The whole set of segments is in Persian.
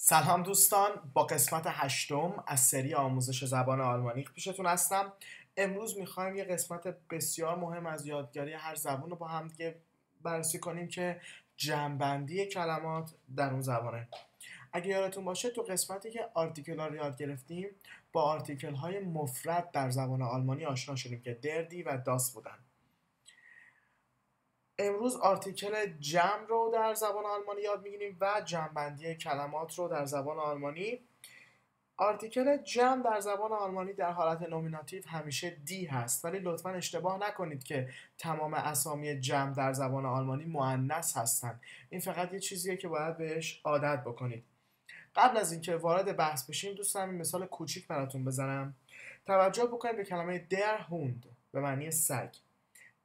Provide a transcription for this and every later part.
سلام دوستان، با قسمت هشتم از سری آموزش زبان آلمانی پیشتون هستم. امروز میخوایم یه قسمت بسیار مهم از یادگیری هر زبان رو با هم دیگه بررسی کنیم که جمع‌بندی کلمات در اون زبانه. اگه یادتون باشه تو قسمتی که آرتیکل ها رو یاد گرفتیم با آرتیکل های مفرد در زبان آلمانی آشنا شدیم که دردی و داس بودن. امروز آرتیکل جمع رو در زبان آلمانی یاد میگیریم و جمع‌بندی کلمات رو در زبان آلمانی. آرتیکل جمع در زبان آلمانی در حالت نومیناتیو همیشه دی هست، ولی لطفاً اشتباه نکنید که تمام اسامی جمع در زبان آلمانی مؤنث هستن. این فقط یه چیزیه که باید بهش عادت بکنید. قبل از اینکه وارد بحث بشیم دوست دارم این مثال کوچیک براتون بزنم. توجه بکنید به کلمه der Hund به معنی سگ،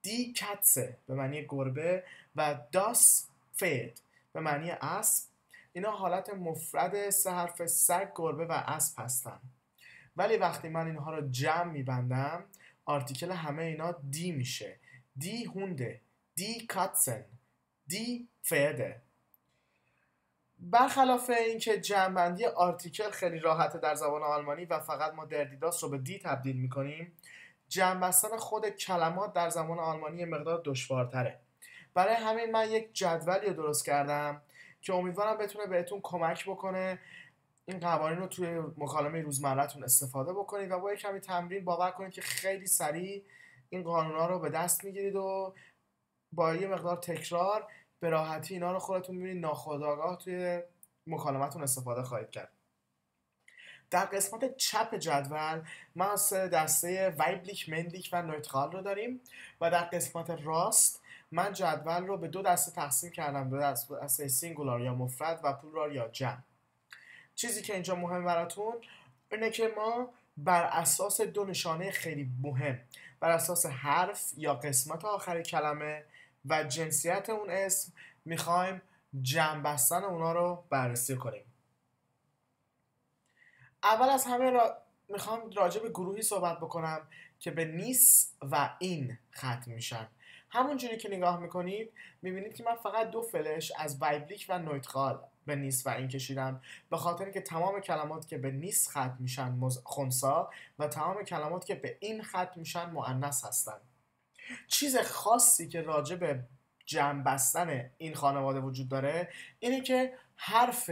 دی کتسه به معنی گربه و داس فید به معنی اسب. اینا حالت مفرد سه حرف سگ، گربه و اسب هستن، ولی وقتی من اینها رو جمع میبندم آرتیکل همه اینا دی میشه. دی هونده، دی کاتسن، دی فیده. برخلاف اینکه جمع‌بندی آرتیکل خیلی راحته در زبان آلمانی و فقط ما دردیداس رو به دی تبدیل میکنیم، جمع بستن خود کلمات در زبان آلمانی یه مقدار دشوارتره. برای همین من یک جدولی رو درست کردم که امیدوارم بتونه بهتون کمک بکنه این قوانین رو توی مکالمه روزمره‌تون استفاده بکنید و با یک کمی تمرین باور کنید که خیلی سریع این قانونا رو به دست میگیرید و با یه مقدار تکرار به راحتی اینا رو خودتون می‌بینید ناخودآگاه توی مکالمه‌تون استفاده خواهید کرد. در قسمت چپ جدول ما سه دسته وایبلیک، مندلیک و نویترال رو داریم و در قسمت راست من جدول رو به دو دسته تقسیم کردم، به دسته سینگولار یا مفرد و پلورال یا جمع. چیزی که اینجا مهم براتون اینه که ما بر اساس دو نشانه خیلی مهم، بر اساس حرف یا قسمت آخر کلمه و جنسیت اون اسم میخوایم جمع بستن اونا رو بررسی کنیم. اول از همه میخوام راجع به گروهی صحبت بکنم که به نیس و این ختم میشن. همونجوری که نگاه میکنید میبینید که من فقط دو فلش از وایبلیک و نویترال به نیس و این کشیدم، به خاطر اینکه تمام کلمات که به نیس ختم میشن خنثا و تمام کلمات که به این ختم میشن مؤنث هستن. چیز خاصی که راجع به جمع بستن این خانواده وجود داره اینه که حرف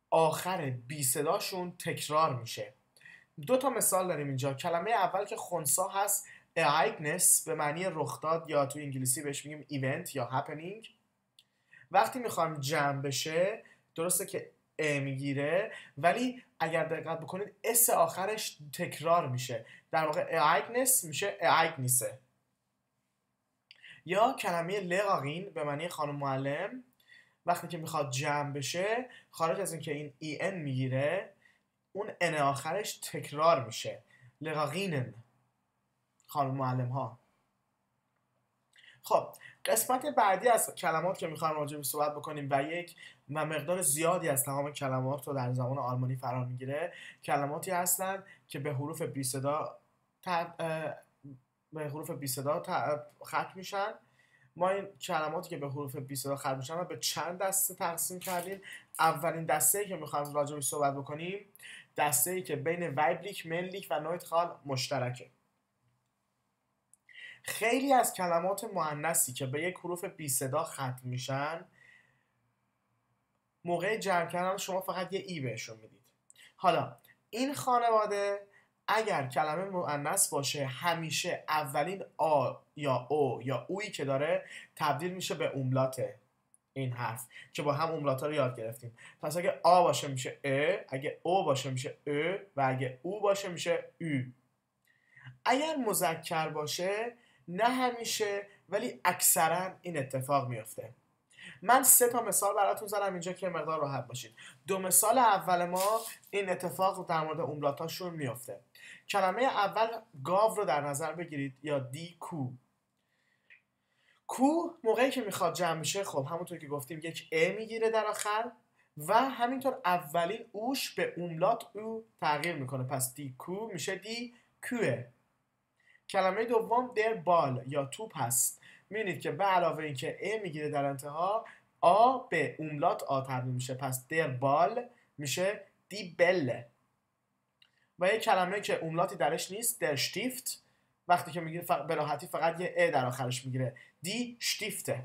آخر بی صداشون تکرار میشه. دو تا مثال داریم اینجا. کلمه اول که خنثا هست ereignis به معنی رخداد یا تو انگلیسی بهش میگیم ایونت یا happening. وقتی میخوایم جمع بشه درسته که میگیره، ولی اگر دقت بکنید اس آخرش تکرار میشه، در واقع ereignis میشه ereignisse. یا کلمه لغاقین به معنی خانم معلم، وقتی که میخواد جمع بشه خارج از اینکه این ای ان میگیره اون ان آخرش تکرار میشه، لغاقینن، خانم معلم ها. خب قسمت بعدی از کلمات که میخوایم راجع بهش صحبت بکنیم و مقدار زیادی از تمام کلمات رو در زبان آلمانی فرا میگیره، کلماتی هستن که به حروف بی صدا ختم میشن. ما این کلماتی که به حروف بی صدا ختم میشن رو به چند دسته تقسیم کردیم. اولین دسته‌ای که میخوایم راجع بهش صحبت بکنیم دسته‌ای که بین وایبلیک، مندلیک و نویترال مشترکه. خیلی از کلمات مؤنثی که به یک حروف بی صدا ختم میشن موقع جمع کردن شما فقط یه ای بهشون میدید. حالا این خانواده اگر کلمه مؤنث باشه همیشه اولین آ یا او یا اویی که داره تبدیل میشه به اوملات این حرف که با هم اوملاتا رو یاد گرفتیم. پس اگه آ باشه میشه ا، اگه او باشه میشه ا و اگه او باشه میشه او. اگر مذکر باشه نه همیشه ولی اکثرا این اتفاق میفته. من 3 تا مثال براتون زدم اینجا که مقدار راحت باشید. 2 مثال اول ما این اتفاق در مورد اوملاتاشون میفته. کلمه اول گاو رو در نظر بگیرید یا دی کو. کو موقعی که میخواد جمع میشه خب همونطور که گفتیم یک ا میگیره در آخر و همینطور اولین اوش به اوملات او تغییر میکنه، پس دی کو میشه دی کوه. کلمه دوم در بال یا توپ هست. میبینید که به علاوه اینکه ا میگیره در انتها آ به اوملات آ تبدیل میشه، پس در بال میشه دی بله. و یه کلمه که اوملاتی درش نیست در شتیفت، وقتی که میگیره به راحتی فقط یه ا در آخرش میگیره، دی شتیفته.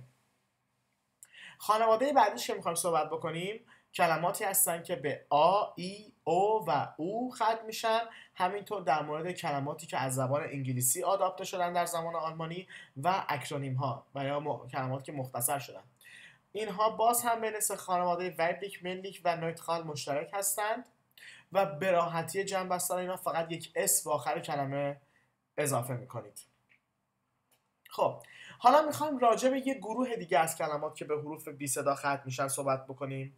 خانواده بعدیش که میخوایم صحبت بکنیم کلماتی هستن که به آ، ای، او و او ختم میشن. همینطور در مورد کلماتی که از زبان انگلیسی آداپته شدن در زبان آلمانی و اکرونیم ها و یا کلماتی که مختصر شدن. اینها باز هم بین خانواده ویبلیک، منلیک و نویتخال مشترک هستند و به راحتی جمع بستن اینا فقط یک اس به آخر کلمه اضافه میکنید. خب حالا میخوایم راجع به یه گروه دیگه از کلمات که به حروف بی صدا ختم میشن صحبت بکنیم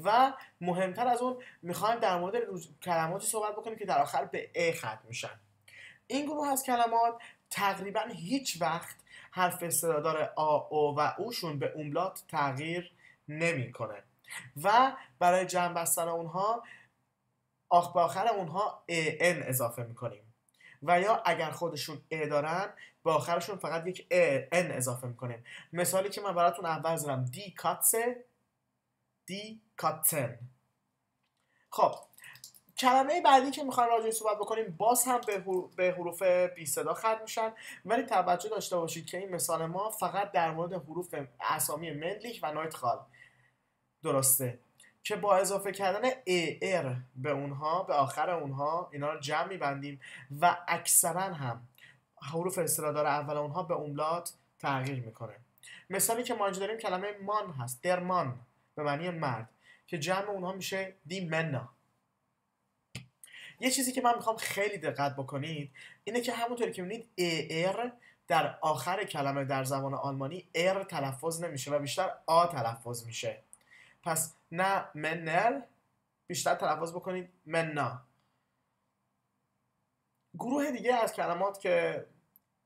و مهمتر از اون میخوایم در مورد کلماتی صحبت بکنیم که در آخر به ا ختم میشن. این گروه از کلمات تقریبا هیچ وقت حرف صدادار آ، او و اوشون به اوملات تغییر نمیکنه و برای جمع بستن اونها به آخر اونها ان اضافه میکنیم و یا اگر خودشون ا دارن به آخرشون فقط یک ان اضافه میکنیم. مثالی که من براتون اول زدم دی کاتسه، دی کاتسن. خب کلمه بعدی که میخوایم راجعش صحبت بکنیم باز هم به حروف بی صدا ختم میشن، ولی توجه داشته باشید که این مثال ما فقط در مورد حروف اسامی منلیک و نویتخال درسته که با اضافه کردن ار به اونها به آخر اونها اینا رو جمع میبندیم و اکثرا هم حروف استرادار اول اونها به اوملات تغییر میکنه. مثالی که ما اینجا داریم کلمه مان هست، درمان به معنی مرد که جمع اونها میشه دی منا. یه چیزی که من میخوام خیلی دقت بکنید اینه که همونطوری که میبینید ار در آخر کلمه در زبان آلمانی ار تلفظ نمیشه و بیشتر آ تلفظ میشه. پس نه منر، بیشتر تلفظ بکنید منا. گروه دیگه از کلمات که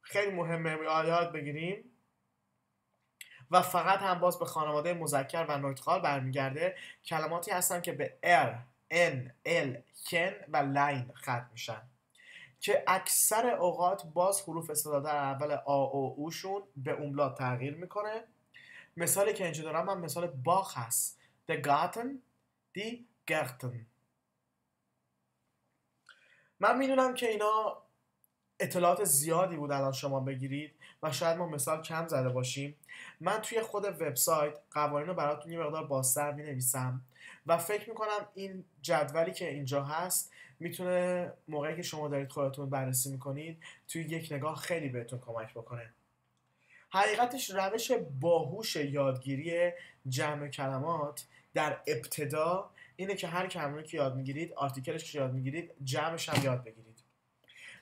خیلی مهمه یاد بگیریم و فقط هم باز به خانواده مذکر و نویتخال برمیگرده کلماتی هستن که به ار، ان، ال، کن و لاین ختم میشن که اکثر اوقات باز حروف استعدادی اول آ او اوشون به اوملات تغییر میکنه. مثالی که اینجا دارم من مثال باخ هست، the garten، die Gärten. من میدونم که اینا اطلاعات زیادی بود الان شما بگیرید و شاید ما مثال کم زده باشیم. من توی خود وبسایت قوانین رو براتون یه مقدار بازتر می‌نویسم و فکر میکنم این جدولی که اینجا هست میتونه موقعی که شما دارید خودتون بررسی میکنید توی یک نگاه خیلی بهتون کمک بکنه. حقیقتش روش باهوش یادگیری جمع کلمات در ابتدا اینه که هر کلمه‌ای که یاد میگیرید آرتیکلش که یاد میگیرید جمعش هم یاد بگیرید.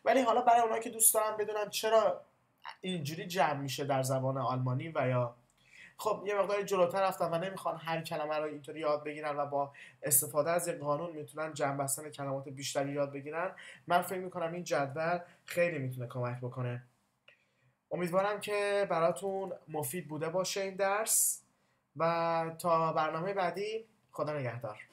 ولی حالا برای اونایی که دوست دارن بدونن چرا اینجوری جمع میشه در زبان آلمانی و یا خب یه مقداری جلوتر رفتن و نمیخوان هر کلمه رو اینطوری یاد بگیرن و با استفاده از یک قانون میتونن جمع بستن کلمات بیشتری یاد بگیرن، من فکر میکنم این جدول خیلی میتونه کمک بکنه. امیدوارم که براتون مفید بوده باشه این درس و تا برنامه بعدی خدا نگهدار.